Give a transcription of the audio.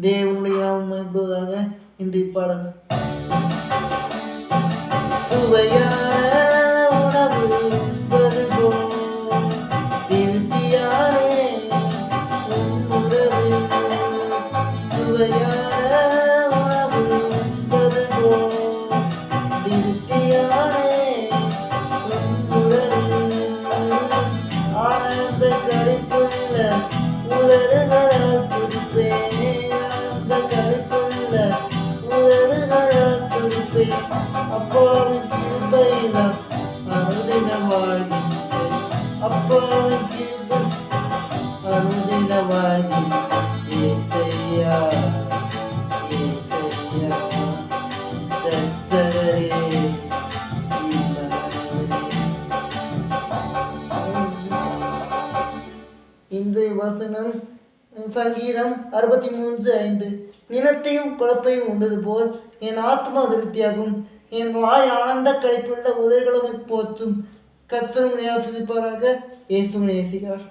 தேவனுடைய நாமம் என்பதாக இன்று பாடல். சுவையான உணவு உண்பது போல் திருப்தியானே உணவு. சுவையான உணவு உண்பது போல் திருப்தியானே உணவு. ஆனந்த கழிப்புள்ள உதடுகளால் துடிப்பேன். ஆனந்த கழிப்புள்ள உதடுகளால் துடிப்பேன். அப்பாவின் கிருபையினால் அனுதின வாழ்கின்றேன். அப்பாவின் கிருபை அனுதின வாழ்கின்றேன். ஏசையா ஏசையா ரட்சகரே இன்றைய வசனம் சங்கீதம் 63:5. நிலத்தையும் குழப்பையும் உண்டது போல் என் ஆத்மா திருப்தியாகும். என் வாய் ஆனந்த கழிப்புள்ள உதவிகளும் போற்றும். கர்த்தர் உம்மை ஆசீர்வதிப்பாராக. இயேசு உம்மை நேசிக்கிறார்.